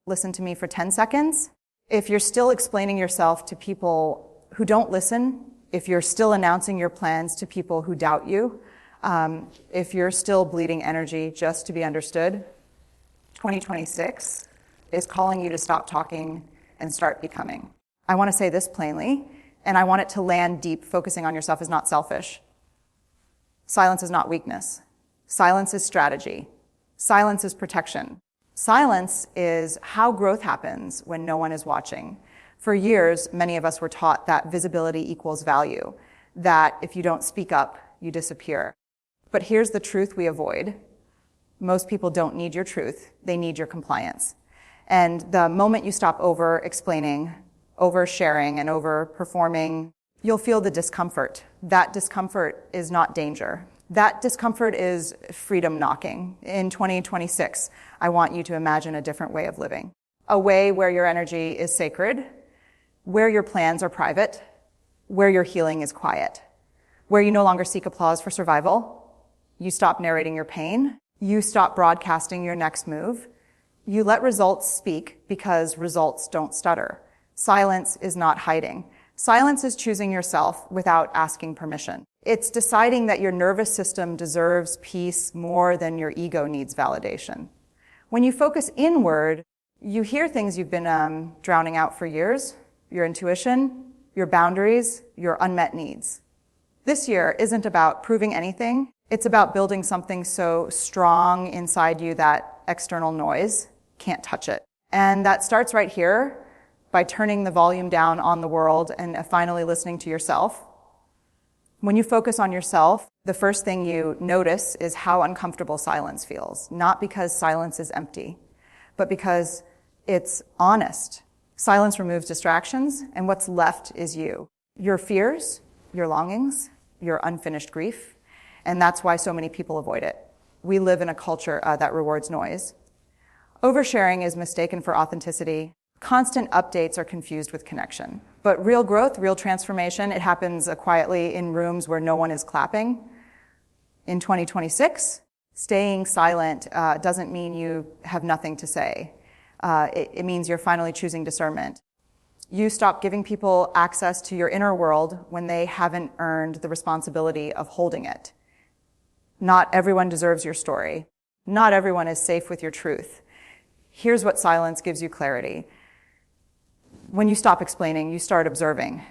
listen to me for 10 seconds. If you're still explaining yourself to people who don't listen, if you're still announcing your plans to people who doubt you, if you're still bleeding energy just to be understood, 2026 is calling you to stop talking and start becoming. I want to say this plainly, and I want it to land deep. Focusing on yourself is not selfish. Silence is not weakness. Silence is strategy. Silence is protection. Silence is how growth happens when no one is watching. For years, many of us were taught that visibility equals value, that if you don't speak up, you disappear. But here's the truth we avoid. Most people don't need your truth. They need your compliance. And the moment you stop over-explaining, over-sharing, and over-performing, you'll feel the discomfort. That discomfort is not danger. That discomfort is freedom knocking. In 2026, I want you to imagine a different way of living. A way where your energy is sacred, where your plans are private, where your healing is quiet, where you no longer seek applause for survival. You stop narrating your pain. You stop broadcasting your next move. You let results speak because results don't stutter. Silence is not hiding. Silence is choosing yourself without asking permission. It's deciding that your nervous system deserves peace more than your ego needs validation. When you focus inward, you hear things you've been drowning out for years, your intuition, your boundaries, your unmet needs. This year isn't about proving anything. It's about building something so strong inside you that external noise can't touch it. And that starts right here by turning the volume down on the world and finally listening to yourself. When you focus on yourself, the first thing you notice is how uncomfortable silence feels. Not because silence is empty, but because it's honest. Silence removes distractions, and what's left is you. Your fears, your longings, your unfinished grief, and that's why so many people avoid it. We live in a culture that rewards noise. Oversharing is mistaken for authenticity. Constant updates are confused with connection. But real growth, real transformation, it happens quietly in rooms where no one is clapping. In 2026, staying silent doesn't mean you have nothing to say. It means you're finally choosing discernment. You stop giving people access to your inner world when they haven't earned the responsibility of holding it. Not everyone deserves your story. Not everyone is safe with your truth. Here's what silence gives you clarity. When you stop explaining, you start observing.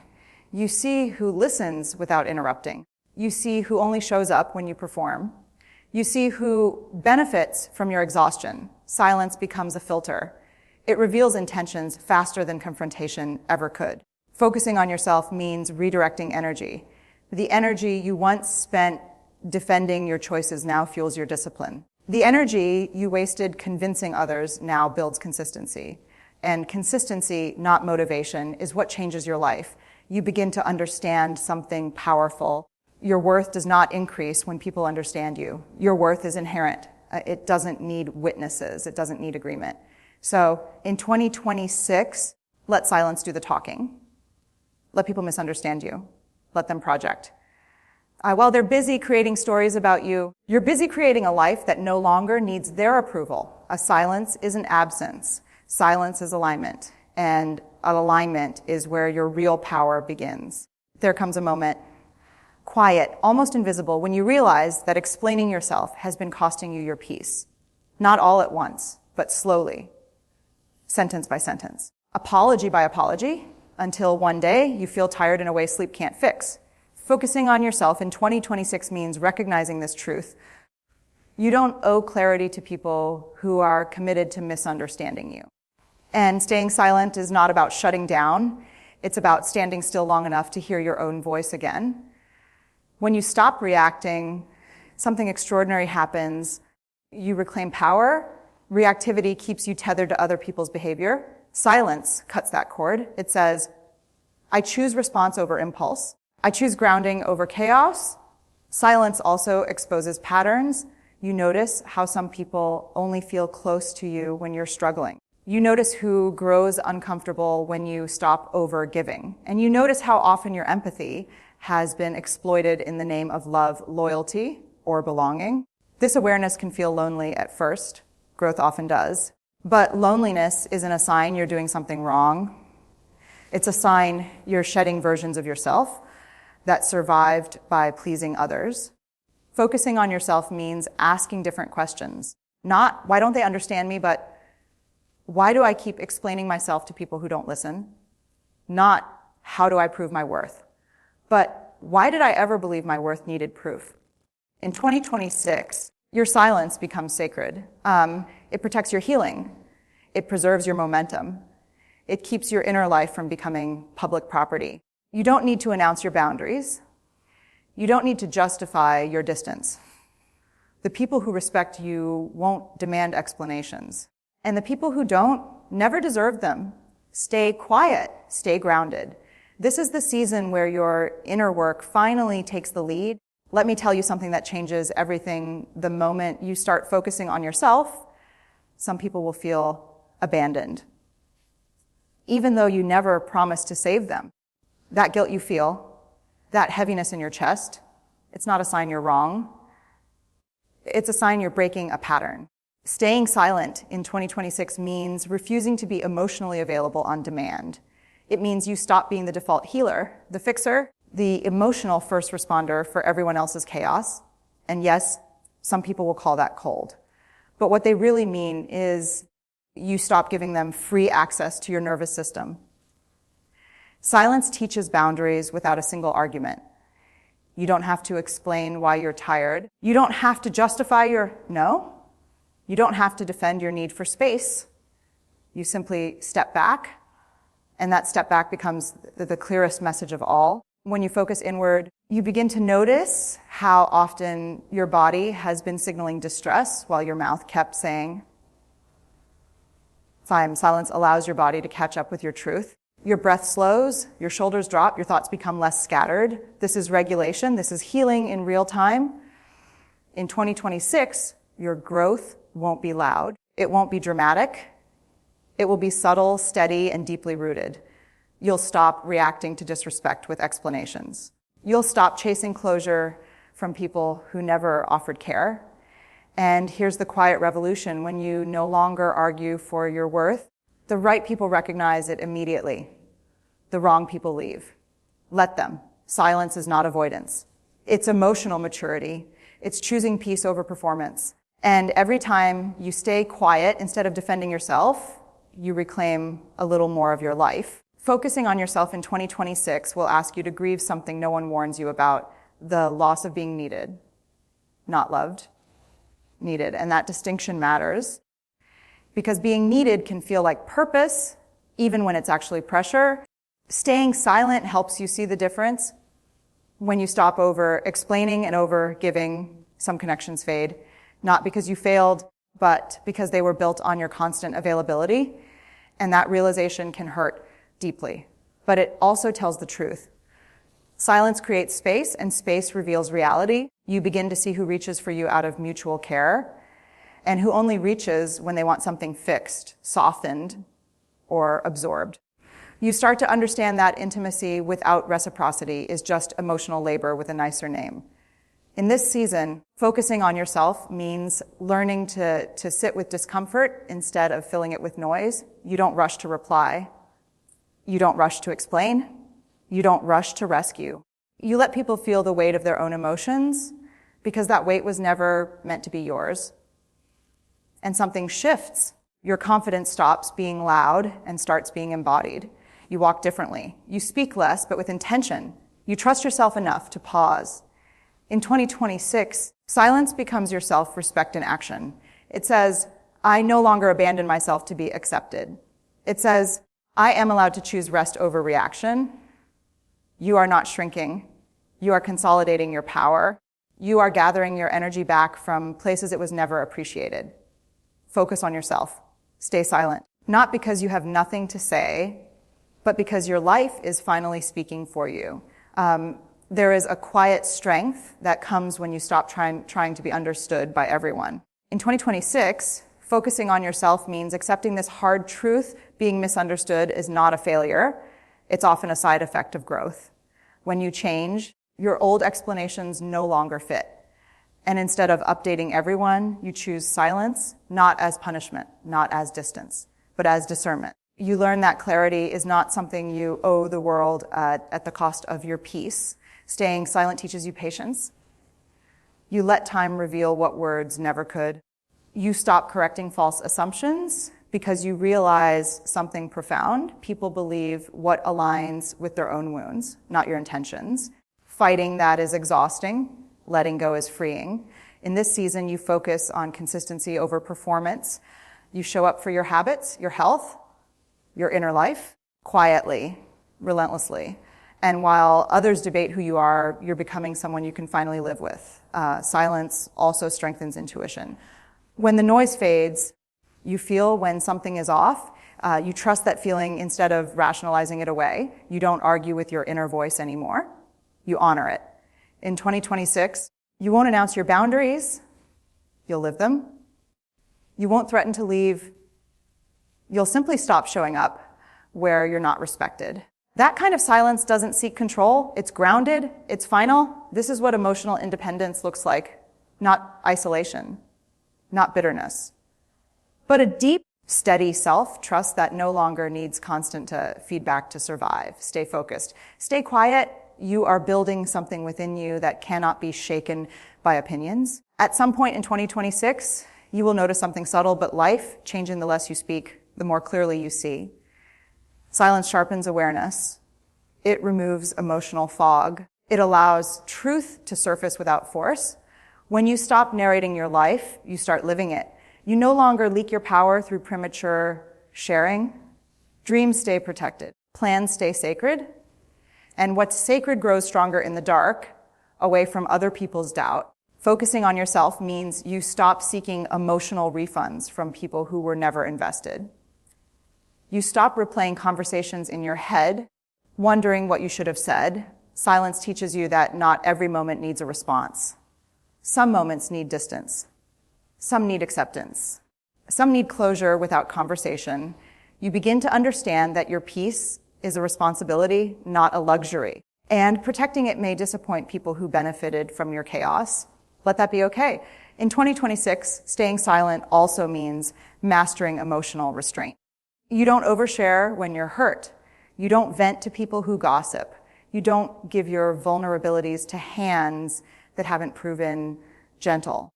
You see who listens without interrupting. You see who only shows up when you perform. You see who benefits from your exhaustion. Silence becomes a filter. It reveals intentions faster than confrontation ever could. Focusing on yourself means redirecting energy. The energy you once spent defending your choices now fuels your discipline. The energy you wasted convincing others now builds consistency. And consistency, not motivation, is what changes your life. You begin to understand something powerful. Your worth does not increase when people understand you. Your worth is inherent. It doesn't need witnesses. It doesn't need agreement. So in 2026, let silence do the talking. Let people misunderstand you. Let them project. While they're busy creating stories about you, you're busy creating a life that no longer needs their approval. A silence is an absence. Silence is alignment, and an alignment is where your real power begins. There comes a moment, quiet, almost invisible, when you realize that explaining yourself has been costing you your peace. Not all at once, but slowly, sentence by sentence. Apology by apology, until one day you feel tired in a way sleep can't fix. Focusing on yourself in 2026 means recognizing this truth. You don't owe clarity to people who are committed to misunderstanding you. And staying silent is not about shutting down. It's about standing still long enough to hear your own voice again. When you stop reacting, something extraordinary happens. You reclaim power. Reactivity keeps you tethered to other people's behavior. Silence cuts that cord. It says, I choose response over impulse. I choose grounding over chaos. Silence also exposes patterns. You notice how some people only feel close to you when you're struggling. You notice who grows uncomfortable when you stop over-giving. And you notice how often your empathy has been exploited in the name of love, loyalty, or belonging. This awareness can feel lonely at first. Growth often does. But loneliness isn't a sign you're doing something wrong. It's a sign you're shedding versions of yourself that survived by pleasing others. Focusing on yourself means asking different questions. Not, why don't they understand me, but why do I keep explaining myself to people who don't listen? Not, how do I prove my worth? But why did I ever believe my worth needed proof? In 2026, your silence becomes sacred. It protects your healing. It preserves your momentum. It keeps your inner life from becoming public property. You don't need to announce your boundaries. You don't need to justify your distance. The people who respect you won't demand explanations. And the people who don't never deserve them. Stay quiet, stay grounded. This is the season where your inner work finally takes the lead. Let me tell you something that changes everything. The moment you start focusing on yourself, some people will feel abandoned, even though you never promised to save them. That guilt you feel, that heaviness in your chest, it's not a sign you're wrong. It's a sign you're breaking a pattern. Staying silent in 2026 means refusing to be emotionally available on demand. It means you stop being the default healer, the fixer, the emotional first responder for everyone else's chaos. And yes, some people will call that cold. But what they really mean is you stop giving them free access to your nervous system. Silence teaches boundaries without a single argument. You don't have to explain why you're tired. You don't have to justify your no. You don't have to defend your need for space. You simply step back, and that step back becomes the clearest message of all. When you focus inward, you begin to notice how often your body has been signaling distress while your mouth kept saying, silence allows your body to catch up with your truth. Your breath slows, your shoulders drop, your thoughts become less scattered. This is regulation, this is healing in real time. In 2026, your growth won't be loud. It won't be dramatic. It will be subtle, steady, and deeply rooted. You'll stop reacting to disrespect with explanations. You'll stop chasing closure from people who never offered care. And here's the quiet revolution. When you no longer argue for your worth, the right people recognize it immediately. The wrong people leave. Let them. Silence is not avoidance. It's emotional maturity. It's choosing peace over performance. And every time you stay quiet instead of defending yourself, you reclaim a little more of your life. Focusing on yourself in 2026 will ask you to grieve something no one warns you about, the loss of being needed, not loved, needed. And that distinction matters because being needed can feel like purpose, even when it's actually pressure. Staying silent helps you see the difference. When you stop over explaining and over giving, some connections fade, not because you failed, but because they were built on your constant availability. And that realization can hurt deeply, but it also tells the truth. Silence creates space, and space reveals reality. You begin to see who reaches for you out of mutual care, and who only reaches when they want something fixed, softened, or absorbed. You start to understand that intimacy without reciprocity is just emotional labor with a nicer name. In this season, focusing on yourself means learning to sit with discomfort instead of filling it with noise. You don't rush to reply. You don't rush to explain. You don't rush to rescue. You let people feel the weight of their own emotions because that weight was never meant to be yours. And something shifts. Your confidence stops being loud and starts being embodied. You walk differently. You speak less, but with intention. You trust yourself enough to pause. In 2026, silence becomes your self-respect in action. It says, I no longer abandon myself to be accepted. It says, I am allowed to choose rest over reaction. You are not shrinking. You are consolidating your power. You are gathering your energy back from places it was never appreciated. Focus on yourself. Stay silent. Not because you have nothing to say, but because your life is finally speaking for you. There is a quiet strength that comes when you stop trying to be understood by everyone. In 2026, focusing on yourself means accepting this hard truth: being misunderstood is not a failure. It's often a side effect of growth. When you change, your old explanations no longer fit. And instead of updating everyone, you choose silence, not as punishment, not as distance, but as discernment. You learn that clarity is not something you owe the world at the cost of your peace. Staying silent teaches you patience. You let time reveal what words never could. You stop correcting false assumptions because you realize something profound. People believe what aligns with their own wounds, not your intentions. Fighting that is exhausting. Letting go is freeing. In this season, you focus on consistency over performance. You show up for your habits, your health, your inner life, quietly, relentlessly. And while others debate who you are, you're becoming someone you can finally live with. Silence also strengthens intuition. When the noise fades, you feel when something is off. You trust that feeling instead of rationalizing it away. You don't argue with your inner voice anymore. You honor it. In 2026, you won't announce your boundaries. You'll live them. You won't threaten to leave. You'll simply stop showing up where you're not respected. That kind of silence doesn't seek control. It's grounded. It's final. This is what emotional independence looks like. Not isolation, not bitterness, but a deep, steady self-trust that no longer needs constant feedback to survive. Stay focused. Stay quiet. You are building something within you that cannot be shaken by opinions. At some point in 2026, you will notice something subtle, but life, changing the less you speak, the more clearly you see. Silence sharpens awareness. It removes emotional fog. It allows truth to surface without force. When you stop narrating your life, you start living it. You no longer leak your power through premature sharing. Dreams stay protected. Plans stay sacred. And what's sacred grows stronger in the dark, away from other people's doubt. Focusing on yourself means you stop seeking emotional refunds from people who were never invested. You stop replaying conversations in your head, wondering what you should have said. Silence teaches you that not every moment needs a response. Some moments need distance. Some need acceptance. Some need closure without conversation. You begin to understand that your peace is a responsibility, not a luxury. And protecting it may disappoint people who benefited from your chaos. Let that be okay. In 2026, staying silent also means mastering emotional restraint. You don't overshare when you're hurt. You don't vent to people who gossip. You don't give your vulnerabilities to hands that haven't proven gentle.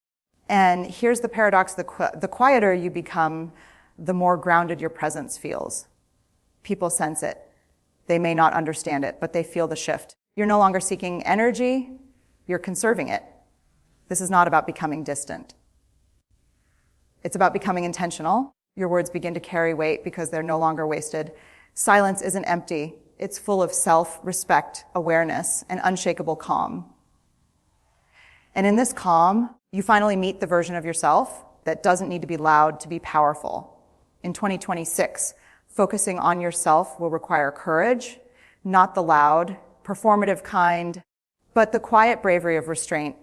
And here's the paradox, the quieter you become, the more grounded your presence feels. People sense it. They may not understand it, but they feel the shift. You're no longer seeking energy, you're conserving it. This is not about becoming distant. It's about becoming intentional. Your words begin to carry weight because they're no longer wasted. Silence isn't empty. It's full of self-respect, awareness, and unshakable calm. And in this calm, you finally meet the version of yourself that doesn't need to be loud to be powerful. In 2026, focusing on yourself will require courage, not the loud, performative kind, but the quiet bravery of restraint.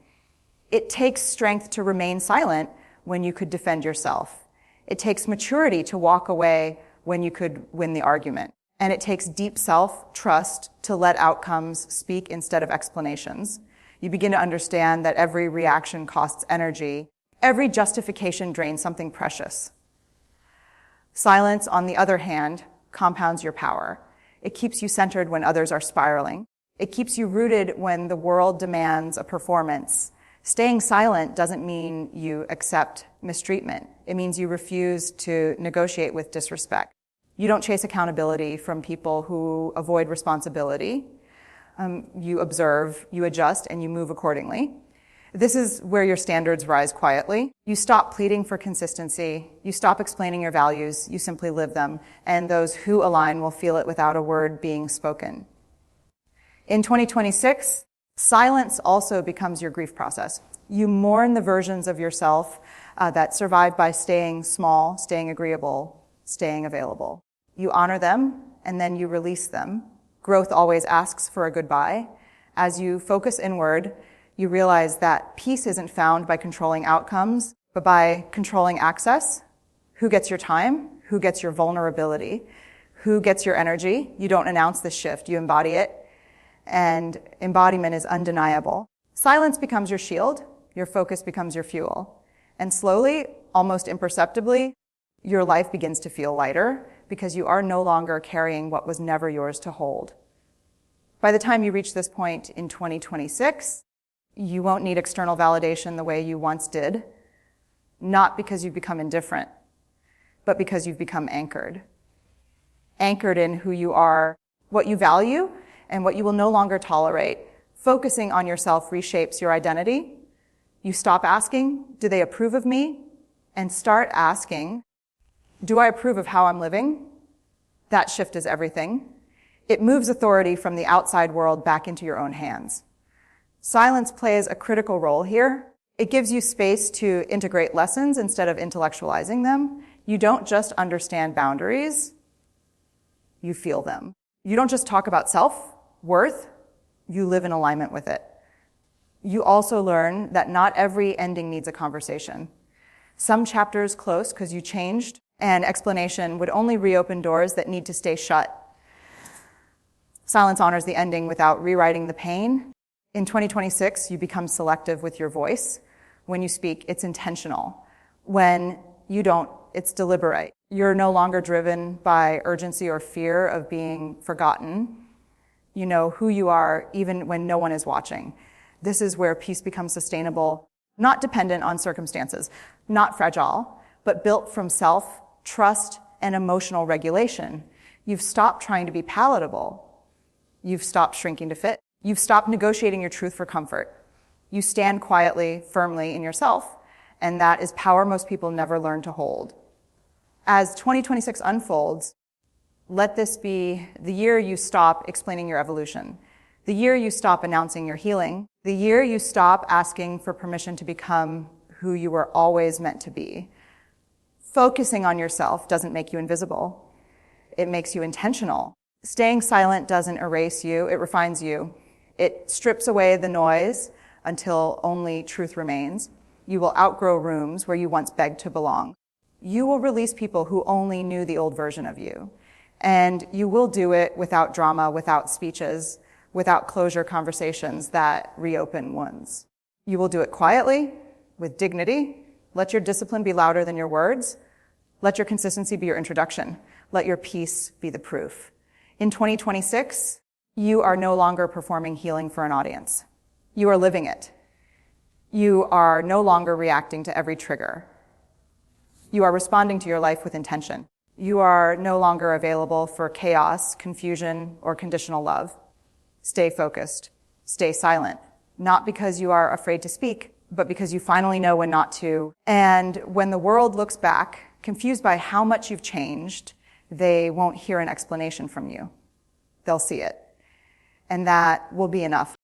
It takes strength to remain silent when you could defend yourself. It takes maturity to walk away when you could win the argument. And it takes deep self-trust to let outcomes speak instead of explanations. You begin to understand that every reaction costs energy. Every justification drains something precious. Silence, on the other hand, compounds your power. It keeps you centered when others are spiraling. It keeps you rooted when the world demands a performance. Staying silent doesn't mean you accept mistreatment. It means you refuse to negotiate with disrespect. You don't chase accountability from people who avoid responsibility. You observe, you adjust, and you move accordingly. This is where your standards rise quietly. You stop pleading for consistency. You stop explaining your values. You simply live them. And those who align will feel it without a word being spoken. In 2026, silence also becomes your grief process. You mourn the versions of yourself that survived by staying small, staying agreeable, staying available. You honor them, and then you release them. Growth always asks for a goodbye. As you focus inward, you realize that peace isn't found by controlling outcomes, but by controlling access. Who gets your time? Who gets your vulnerability? Who gets your energy? You don't announce this shift, you embody it. And embodiment is undeniable. Silence becomes your shield. Your focus becomes your fuel. And slowly, almost imperceptibly, your life begins to feel lighter because you are no longer carrying what was never yours to hold. By the time you reach this point in 2026, you won't need external validation the way you once did, not because you've become indifferent, but because you've become anchored. Anchored in who you are, what you value, and what you will no longer tolerate. Focusing on yourself reshapes your identity. You stop asking, do they approve of me? And start asking, do I approve of how I'm living? That shift is everything. It moves authority from the outside world back into your own hands. Silence plays a critical role here. It gives you space to integrate lessons instead of intellectualizing them. You don't just understand boundaries, you feel them. You don't just talk about self-worth, you live in alignment with it. You also learn that not every ending needs a conversation. Some chapters close because you changed, and explanation would only reopen doors that need to stay shut. Silence honors the ending without rewriting the pain. In 2026, you become selective with your voice. When you speak, it's intentional. When you don't, it's deliberate. You're no longer driven by urgency or fear of being forgotten. You know who you are even when no one is watching. This is where peace becomes sustainable, not dependent on circumstances, not fragile, but built from self, trust, and emotional regulation. You've stopped trying to be palatable. You've stopped shrinking to fit. You've stopped negotiating your truth for comfort. You stand quietly, firmly in yourself, and that is power most people never learn to hold. As 2026 unfolds, let this be the year you stop explaining your evolution, the year you stop announcing your healing, the year you stop asking for permission to become who you were always meant to be. Focusing on yourself doesn't make you invisible. It makes you intentional. Staying silent doesn't erase you, it refines you. It strips away the noise until only truth remains. You will outgrow rooms where you once begged to belong. You will release people who only knew the old version of you. And you will do it without drama, without speeches, without closure conversations that reopen wounds. You will do it quietly, with dignity. Let your discipline be louder than your words. Let your consistency be your introduction. Let your peace be the proof. In 2026, you are no longer performing healing for an audience. You are living it. You are no longer reacting to every trigger. You are responding to your life with intention. You are no longer available for chaos, confusion, or conditional love. Stay focused. Stay silent. Not because you are afraid to speak, but because you finally know when not to. And when the world looks back, confused by how much you've changed, they won't hear an explanation from you. They'll see it. And that will be enough.